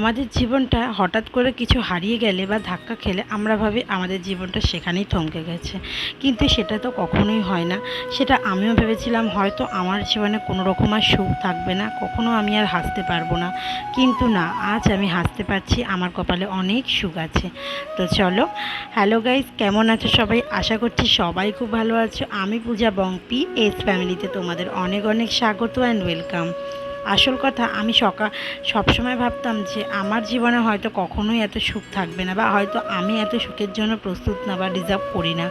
আমাদের জীবনটা হঠাৎ করে কিছু হারিয়ে গেলে বা ধাক্কা খেলে আমরা ভাবি আমাদের জীবনটা সেখানেই থমকে গেছে, কিন্তু সেটা তো কখনোই হয় না। সেটা আমিও ভেবেছিলাম হয়তো আমার জীবনে কোনো রকম আর সুখ থাকবে না, কখনো আমি আর হাসতে পারবো না, কিন্তু না, আজ আমি হাসতে পারছি, আমার কপালে অনেক সুখ আছে। তো চলো, হ্যালো গাইজ, কেমন আছো সবাই? আশা করছি সবাই খুব ভালো আছো। আমি পূজা বংপি এস ফ্যামিলিতে তোমাদের অনেক অনেক স্বাগত অ্যান্ড ওয়েলকাম। আসল কথা, আমি সবসময় ভাবতাম যে আমার জীবনে হয়তো কখনোই এত সুখ থাকবে না, বা হয়তো আমি এত সুখের জন্য প্রস্তুত না বা ডিজার্ভ করি না।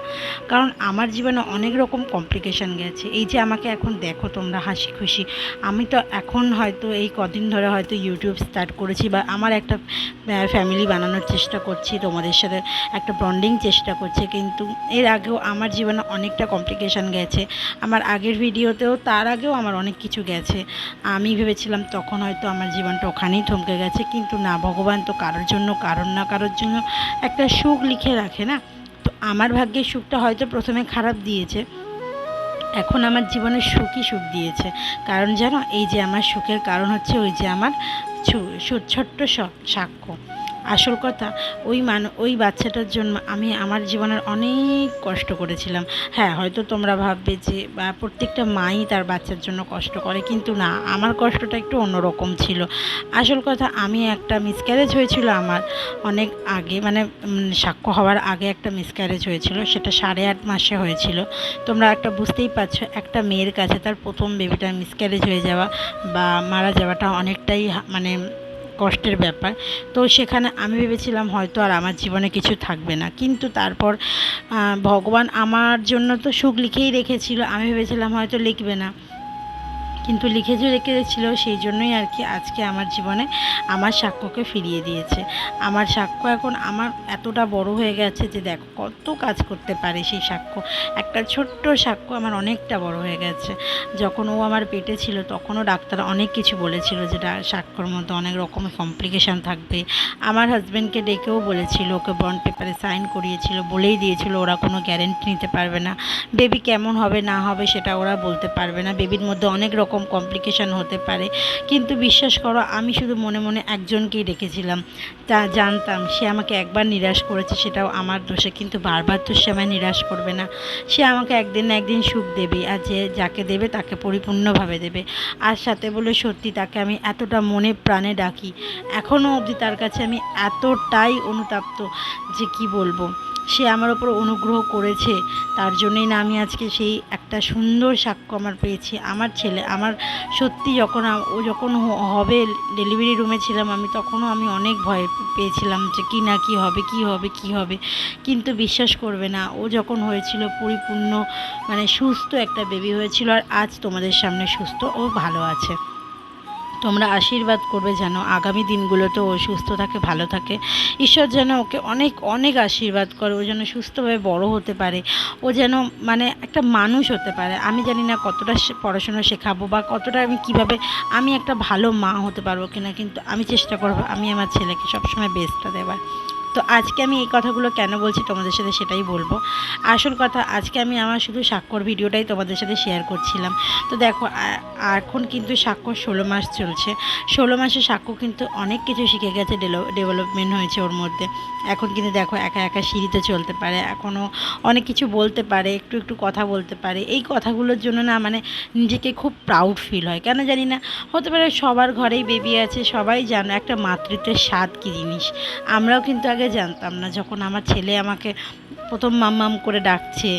কারণ আমার জীবনে অনেক রকম কমপ্লিকেশান গেছে। এই যে আমাকে এখন দেখো তোমরা হাসি খুশি, আমি তো এখন হয়তো এই কদিন ধরে হয়তো ইউটিউব স্টার্ট করেছি, বা আমার একটা ফ্যামিলি বানানোর চেষ্টা করছি, তোমাদের সাথে একটা বন্ডিং চেষ্টা করছি, কিন্তু এর আগেও আমার জীবনে অনেকটা কমপ্লিকেশান গেছে। আমার আগের ভিডিওতেও, তার আগেও আমার অনেক কিছু গেছে। আমি ভেবেছিলাম তখন হয়তো আমার জীবনটা ওখানেই থমকে গেছে, কিন্তু না, ভগবান তো কারোর জন্য, কারোর না কারোর জন্য একটা সুখ লিখে রাখে না। তো আমার ভাগ্যের সুখটা হয়তো প্রথমে খারাপ দিয়েছে, এখন আমার জীবনের সুখই সুখ দিয়েছে। কারণ জানো, এই যে আমার সুখের কারণ হচ্ছে ওই যে আমার ছোট্ট সাক্ষ্য। আসল কথা, ওই বাচ্চাটার জন্য আমি আমার জীবনের অনেক কষ্ট করেছিলাম। হ্যাঁ, হয়তো তোমরা ভাববে যে বা প্রত্যেকটা মাই তার বাচ্চার জন্য কষ্ট করে, কিন্তু না, আমার কষ্টটা একটু অন্যরকম ছিল। আসল কথা, আমি একটা মিসক্যারেজ হয়েছিল আমার অনেক আগে, মানে সাক্ষ্য হওয়ার আগে একটা মিসক্যারেজ হয়েছিল, সেটা 8.5 মাসে হয়েছিল। তোমরা একটা বুঝতেই পারছো, একটা মেয়ের কাছে তার প্রথম বেবিটা মিসক্যারেজ হয়ে যাওয়া বা মারা যাওয়াটা অনেকটাই মানে কষ্টের ব্যাপার। তো সেখানে আমি ভেবেছিলাম হয়তো আর আমার জীবনে কিছু থাকবে না, কিন্তু তারপর ভগবান আমার জন্য তো সুখ লিখেই রেখেছিল। আমি ভেবেছিলাম হয়তো লিখবে না, কিন্তু লিখে যে রেখেছিল, সেই জন্যই আর কি আজকে আমার জীবনে আমার সাক্ষ্যকে ফিরিয়ে দিয়েছে। আমার সাক্ষ্য এখন আমার এতটা বড় হয়ে গেছে যে দেখো কত কাজ করতে পারে সেই সাক্ষ্য। একটা ছোট্ট সাক্ষ্য আমার অনেকটা বড় হয়ে গেছে। যখন ও আমার পেটে ছিল তখনও ডাক্তার অনেক কিছু বলেছিল, যেটা সাক্ষ্যর মধ্যে অনেক রকমের কমপ্লিকেশান থাকবে। আমার হাজব্যান্ডকে ডেকেও বলেছিল, ওকে বন্ড পেপারে সাইন করিয়েছিল, বলেই দিয়েছিল ওরা কোনো গ্যারেন্টি নিতে পারবে না, বেবি কেমন হবে না হবে সেটা ওরা বলতে পারবে না, বেবির মধ্যে অনেক রকম কমপ্লিকেশান হতে পারে। কিন্তু বিশ্বাস করো, আমি শুধু মনে মনে একজনকেই রেখেছিলাম, তা জানতাম সে আমাকে একবার নিরাশ করেছে, সেটাও আমার দোষে, কিন্তু বারবার তো সে আমায় নিরাশ করবে না। সে আমাকে একদিন না একদিন সুখ দেবে, আর যে যাকে দেবে তাকে পরিপূর্ণভাবে দেবে। আর সাথে বলে সত্যি, তাকে আমি এতটা মনে প্রাণে ডাকি, এখনও অবধি তার কাছে আমি এতটাই অনুতপ্ত যে কি বলবো। সে আমার ওপর অনুগ্রহ করেছে, তার জন্যই না আমি আজকে সেই একটা সুন্দর সাক্ষ্য আমার পেয়েছি। আমার ছেলে, আমার সত্যি ও যখন হবে, ডেলিভারি রুমে ছিলাম আমি, তখনও আমি অনেক ভয় পেয়েছিলাম যে কি না কি হবে, কি হবে, কি হবে। কিন্তু বিশ্বাস করবে না, ও যখন হয়েছিল পরিপূর্ণ মানে সুস্থ একটা বেবি হয়েছিল, আর আজ তোমাদের সামনে সুস্থ, ও ভালো আছে। তোমরা আশীর্বাদ করবে যেন আগামী দিনগুলোতে ও সুস্থ থাকে, ভালো থাকে। ঈশ্বর যেন ওকে অনেক অনেক আশীর্বাদ করে, ও যেন সুস্থভাবে বড় হতে পারে, ও যেন মানে একটা মানুষ হতে পারে। আমি জানি না কতটা পড়াশোনা শেখাবো বা কতটা আমি কীভাবে আমি একটা ভালো মা হতে পারবো কিনা, কিন্তু আমি চেষ্টা করবো আমি আমার ছেলেকে সবসময় বেস্টটা দেওয়ার। তো আজকে আমি এই কথাগুলো কেন বলছি তোমাদের সাথে সেটাই বলবো। আসল কথা, আজকে আমি আমার শুধু স্বাক্ষর ভিডিওটাই তোমাদের সাথে শেয়ার করছিলাম। তো দেখো, এখন কিন্তু স্বাক্ষর 16 মাস চলছে। 16 মাসে সাক্ষ্য কিন্তু অনেক কিছু শিখে গেছে, ডেভেলপমেন্ট হয়েছে ওর মধ্যে। এখন কিন্তু দেখো একা একা সিঁড়িতে চলতে পারে, এখনও অনেক কিছু বলতে পারে, একটু একটু কথা বলতে পারে। এই কথাগুলোর জন্য না মানে নিজেকে খুব প্রাউড ফিল হয়, কেন জানি না। হতে পারে সবার ঘরেই বেবি আছে, সবাই জানো একটা মাতৃত্বের স্বাদ কী জিনিস। আমরাও কিন্তু আগে জানতাম না। যখন আমার ছেলে আমাকে প্রথম মাম করে ডাকছে,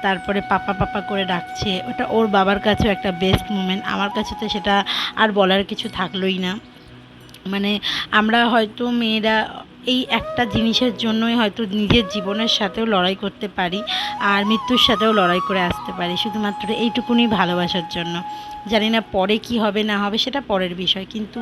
তারপরে পাপা পাপা করে ডাকছে, ওটা ওর বাবার কাছেও একটা বেস্ট মুমেন্ট, আমার কাছে তো সেটা আর বলার কিছু থাকলোই না। মানে আমরা হয়তো মেয়েরা এই একটা জিনিসের জন্যই হয়তো নিজের জীবনের সাথেও লড়াই করতে পারি, আর মৃত্যুর সাথেও লড়াই করে আসতে পারি, শুধুমাত্র এইটুকুনি ভালোবাসার জন্য। জানি না পরে কি হবে না হবে, সেটা পরের বিষয়, কিন্তু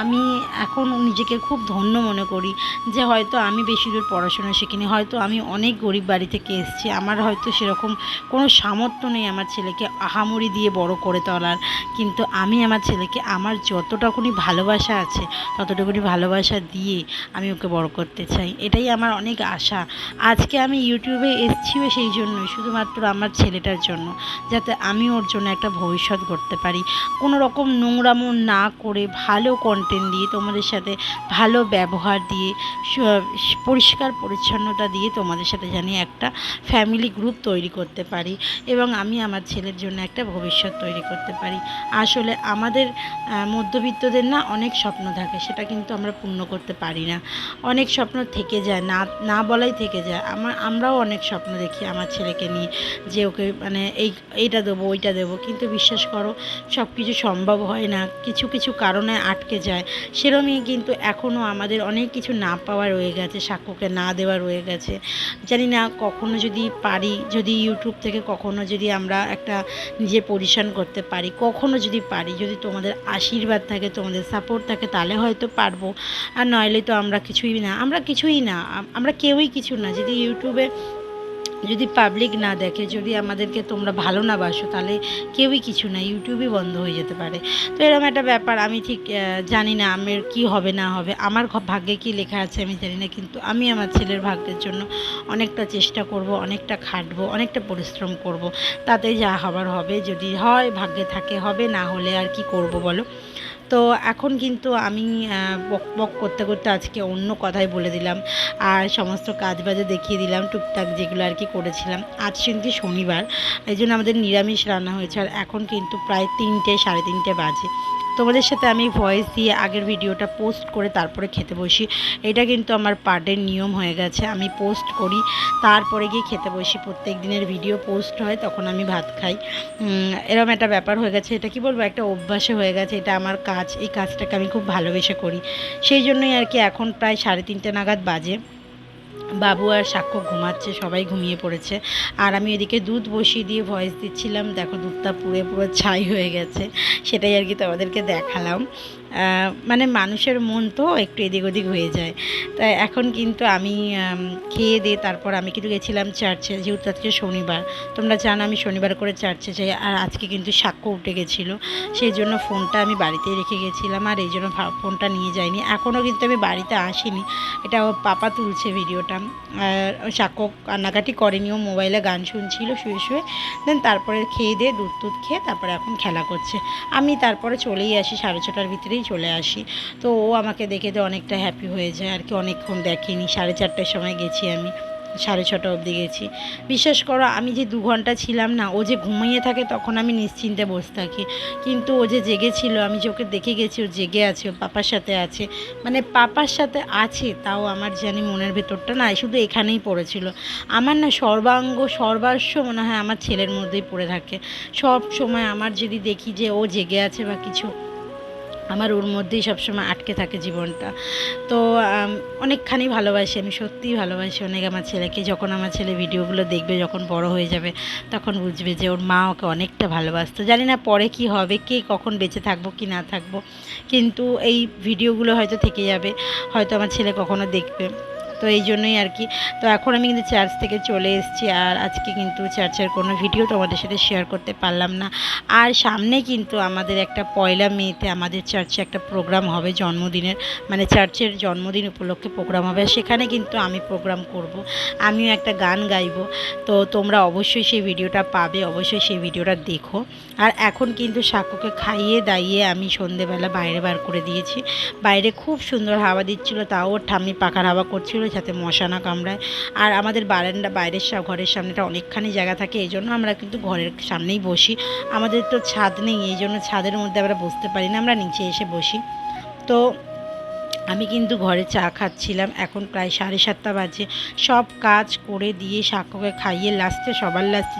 আমি এখন নিজেকে খুব ধন্য মনে করি যে হয়তো আমি বেশি দূর পড়াশোনা শিখিনি, হয়তো আমি অনেক গরিব বাড়ি থেকে এসেছি, আমার হয়তো সেরকম কোনো সামর্থ্য নেই আমার ছেলেকে আহামরি দিয়ে বড় করে তোলার, কিন্তু আমি আমার ছেলেকে আমার যতটুকুনি ভালোবাসা আছে ততটুকুনি ভালোবাসা দিয়ে আমি ওকে বড় বড় করতে চাই, এটাই আমার অনেক আশা। আজকে আমি ইউটিউবে এসেছিও সেই জন্যই, শুধুমাত্র আমার ছেলেটার জন্য, যাতে আমি ওর জন্য একটা ভবিষ্যৎ গড়তে পারি। কোনো রকম নোংরামো না করে ভালো কন্টেন্ট দিয়ে, তোমাদের সাথে ভালো ব্যবহার দিয়ে, পরিষ্কার পরিচ্ছন্নতা দিয়ে তোমাদের সাথে জানি একটা ফ্যামিলি গ্রুপ তৈরি করতে পারি এবং আমি আমার ছেলের জন্য একটা ভবিষ্যৎ তৈরি করতে পারি। আসলে আমাদের মধ্যবিত্তদের না অনেক স্বপ্ন থাকে, সেটা কিন্তু আমরা পূর্ণ করতে পারি না। অনেক স্বপ্ন থেকে যায়, না না বলাই থেকে যায়। আমরাও অনেক স্বপ্ন দেখি আমার ছেলেকে নিয়ে, যে ওকে মানে এইটা দেবো ওইটা দেবো, কিন্তু বিশ্বাস করো সব কিছু সম্ভব হয় না, কিছু কিছু কারণে আটকে যায়। সেরকমই কিন্তু এখনও আমাদের অনেক কিছু না পাওয়া রয়ে গেছে, সাক্ষ্যকে না দেওয়া রয়ে গেছে। জানি না কখনো যদি পারি, যদি ইউটিউব থেকে কখনো যদি আমরা একটা নিজে পজিশন করতে পারি, কখনো যদি পারি, যদি তোমাদের আশীর্বাদ থাকে, তোমাদের সাপোর্ট থাকে, তাহলে হয়তো পারবো। আর নইলে তো আমরা কিছুই না, আমরা কেউই কিছু না। যদি ইউটিউবে যদি পাবলিক না দেখে, যদি আমাদেরকে তোমরা ভালো না বাসো, তাহলে কেউই কিছু না, ইউটিউবই বন্ধ হয়ে যেতে পারে। তো এরকম একটা ব্যাপার। আমি ঠিক জানি না আমার কী হবে না হবে, আমার ভাগ্যে কী লেখা আছে আমি জানি না, কিন্তু আমি আমার ছেলের ভাগ্যের জন্য অনেকটা চেষ্টা করব, অনেকটা খাটবো, অনেকটা পরিশ্রম করব। তাতে যা হবার হবে, যদি হয় ভাগ্যে থাকে হবে, না হলে আর কি করব বলো। তো এখন কিন্তু আমি বক বক করতে করতে আজকে অন্য কথাই বলে দিলাম, আর সমস্ত কাজ বাজও দেখিয়ে দিলাম, টুকটাক যেগুলো আর কি করেছিলাম। আজ কিন্তু শনিবার, এই জন্য আমাদের নিরামিষ রান্না হয়েছে, আর এখন কিন্তু প্রায় 3টে 3:30 বাজে। তোমাদের সাথে আমি ভয়েস দিয়ে আগের ভিডিওটা পোস্ট করে তারপরে খেতে বসি। এটা কিন্তু আমার পার ডের নিয়ম হয়ে গেছে, আমি পোস্ট করি তারপরে গিয়ে খেতে বসি। প্রত্যেক দিনের ভিডিও পোস্ট হয়, তখন আমি ভাত খাই। এরকম একটা ব্যাপার হয়ে গেছে, এটা কি বলবো, একটা অভ্যাসে হয়ে গেছে, এটা আমার কাজ, এই কাজটাকে আমি খুব ভালোবেসে করি। সেই জন্যই আর কি এখন প্রায় 3:30 নাগাদ বাজে। বাবু আর সাক্ষ্য ঘুমাচ্ছে, সবাই ঘুমিয়ে পড়েছে, আর আমি এদিকে দুধ বসিয়ে দিয়ে ভয়েস দিচ্ছিলাম। দেখো দুধটা পুরো পুরো ছাই হয়ে গেছে, সেটাই আর কি তোমাদেরকে দেখালাম। মানে মানুষের মন তো একটু এদিক ওদিক হয়ে যায়। তাই এখন কিন্তু আমি খেয়ে দিয়ে তারপর আমি কিন্তু গেছিলাম চার্চে, যেহেতু আজকে শনিবার। তোমরা জানো আমি শনিবার করে চার্চে যাই, আর আজকে কিন্তু সাক্ষ্য উঠে গেছিলো, সেই জন্য ফোনটা আমি বাড়িতেই রেখে গেছিলাম, আর এই জন্য ফোনটা নিয়ে যাইনি। এখনও কিন্তু আমি বাড়িতে আসিনি, এটা ও পাপা তুলছে ভিডিওটা। আর সাক্ষ্য কান্নাকাটি করেনি, ও মোবাইলে গান শুনছিল শুয়ে শুয়ে। দেন তারপরে খেয়ে দিয়ে দুধ টুধ খেয়ে তারপরে এখন খেলা করছে। আমি তারপরে চলেই আসি, 6:30টার ভিতরেই চলে আসি। তো ও আমাকে দেখে তো অনেকটা হ্যাপি হয়ে যায় আর কি। অনেকক্ষণ দেখেনি, 4:30টার সময় গেছি আমি, 6:30 অবধি গেছি। বিশ্বাস করো আমি যে 2 ঘন্টা ছিলাম না, ও যে ঘুমিয়ে থাকে তখন আমি নিশ্চিন্তে বসে থাকি, কিন্তু ও যে জেগেছিল, আমি যে ওকে দেখে গেছি ও জেগে আছে, ও পাপার সাথে আছে, মানে পাপার সাথে আছে, তাও আমার জানি মনের ভেতরটা না শুধু এখানেই পড়েছিল। আমার না সর্বাঙ্গ সর্বাস্ব মনে হয় আমার ছেলের মধ্যেই পড়ে থাকে। সব সময় আমার যদি দেখি যে ও জেগে আছে বা কিছু, আমার ওর মধ্যেই সবসময় আটকে থাকে জীবনটা। তো অনেকখানি ভালোবাসি, আমি সত্যিই ভালোবাসি অনেক আমার ছেলেকে। যখন আমার ছেলে ভিডিওগুলো দেখবে, যখন বড় হয়ে যাবে, তখন বুঝবে যে ওর মা ওকে অনেকটা ভালোবাসতো। জানি না পরে কি হবে, কে কখন বেঁচে থাকবো কি না থাকবো, কিন্তু এই ভিডিওগুলো হয়তো থেকে যাবে, হয়তো আমার ছেলে কখনো দেখবে। তো এই জন্যই আর কি। তো এখন আমি কিন্তু চার্চ থেকে চলে এসেছি, আর আজকে কিন্তু চার্চের কোনো ভিডিও তোমাদের সাথে শেয়ার করতে পারলাম না। আর সামনে কিন্তু আমাদের একটা 1লা মেতে আমাদের চার্চে একটা প্রোগ্রাম হবে জন্মদিনের, মানে চার্চের জন্মদিন উপলক্ষে প্রোগ্রাম হবে, সেখানে কিন্তু আমি প্রোগ্রাম করব, আমিও একটা গান গাইবো। তো তোমরা অবশ্যই সেই ভিডিওটা পাবে, অবশ্যই সেই ভিডিওটা দেখো। আর এখন কিন্তু সাক্ষ্যকে খাইয়ে দাইয়ে আমি সন্ধেবেলা বাইরে বার করে দিয়েছি। বাইরে খুব সুন্দর হাওয়া দিচ্ছিলো, তাও ওর ঠাম্মি পাখার হাওয়া করছিল যাতে মশা না কামড়ায়। আর আমাদের বারান্দা বাইরের ঘরের সামনেটা অনেকখানি জায়গা থাকে, এই জন্য আমরা কিন্তু ঘরের সামনেই বসি। আমাদের তো ছাদ নেই, এই জন্য ছাদের মধ্যে আমরা বসতে পারি না, আমরা নিচে এসে বসি। তো আমি কিন্তু ঘরে চা খাচ্ছিলাম, এখন প্রায় 7:30 বাজে। সব কাজ করে দিয়ে সাক্ষ্যকে খাইয়ে লাস্টে, সবার লাস্টে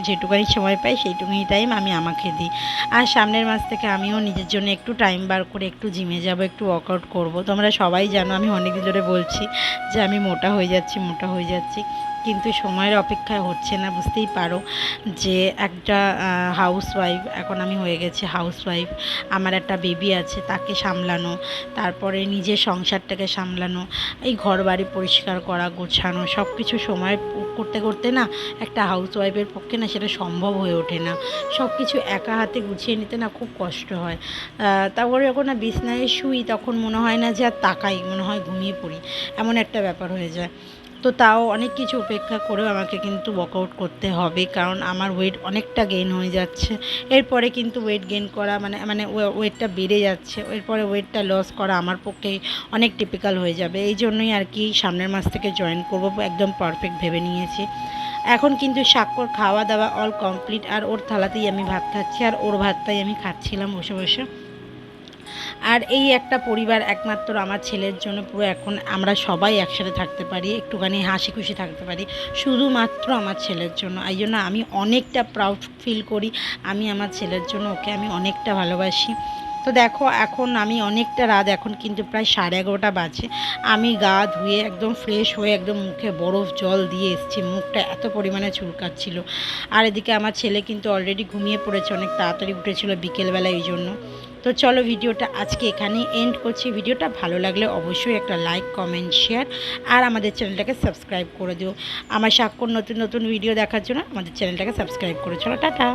যেটুকানি সময় পাই সেইটুকুনি টাইম আমি আমাকে দিই। আর সামনের মাস থেকে আমিও নিজের জন্য একটু টাইম বার করে একটু জিমে যাব, একটু ওয়ার্কআউট করব। তোমরা সবাই জানো আমি অনেকদিন ধরে বলছি যে আমি মোটা হয়ে যাচ্ছি, মোটা হয়ে যাচ্ছি, কিন্তু সময়ের অপেক্ষায় হচ্ছে না। বুঝতেই পারো যে একটা হাউসওয়াইফ, এখন আমি হয়ে গেছি হাউসওয়াইফ। আমার একটা বেবি আছে, তাকে সামলানো, তারপরে নিজের সংসারটাকে সামলানো, এই ঘর বাড়ি পরিষ্কার করা, গোছানো, সব কিছু সময় করতে করতে না একটা হাউসওয়াইফের পক্ষে না সেটা সম্ভব হয়ে ওঠে না। সব কিছু একা হাতে গুছিয়ে নিতে না খুব কষ্ট হয়। তারপরে যখন না বিছানায় শুই তখন মনে হয় না যে আর তাকাই, মনে হয় ঘুমিয়ে পড়ি, এমন একটা ব্যাপার হয়ে যায়। তো তাও অনেক কিছু উপেক্ষা করেও আমাকে কিন্তু ওয়ার্কআউট করতে হবে, কারণ আমার ওয়েট অনেকটা গেইন হয়ে যাচ্ছে। এরপরে কিন্তু ওয়েট গেইন করা মানে ওয়েটটা বেড়ে যাচ্ছে, এরপরে ওয়েটটা লস করা আমার পক্ষে অনেক টিপিক্যাল হয়ে যাবে। এই জন্যই আর কি সামনের মাস থেকে জয়েন করব, একদম পারফেক্ট ভেবে নিয়েছি। এখন কিন্তু স্বাক্ষর খাওয়া দাওয়া অল কমপ্লিট, আর ওর থালাতেই আমি ভাত খাচ্ছি আর ওর ভাতটাই আমি খাচ্ছিলাম বসে বসে। আর এই একটা পরিবার একমাত্র আমার ছেলের জন্য পুরো, এখন আমরা সবাই একসাথে থাকতে পারি, একটুখানি হাসি খুশি থাকতে পারি শুধুমাত্র আমার ছেলের জন্য। এই জন্য আমি অনেকটা প্রাউড ফিল করি, আমি আমার ছেলের জন্য ওকে আমি অনেকটা ভালোবাসি। তো দেখো এখন আমি অনেকটা রাত, এখন কিন্তু প্রায় 11:30 বাজে। আমি গা ধুয়ে একদম ফ্রেশ হয়ে একদম মুখে বরফ জল দিয়ে এসেছি, মুখটা এত পরিমাণে চুলকাচ্ছিল। আর এদিকে আমার ছেলে কিন্তু অলরেডি ঘুমিয়ে পড়েছে, অনেক তাড়াতাড়ি উঠেছিল বিকেলবেলা, এই জন্য। তো চলো ভিডিওটা আজকে এখানেই এন্ড করছি। ভিডিওটা ভালো লাগলে অবশ্যই একটা লাইক কমেন্ট শেয়ার আর আমাদের চ্যানেলটাকে সাবস্ক্রাইব করে দিও। আমার সাক্ষর নতুন নতুন ভিডিও দেখার জন্য আমাদের চ্যানেলটাকে সাবস্ক্রাইব করে চলো, টাটা।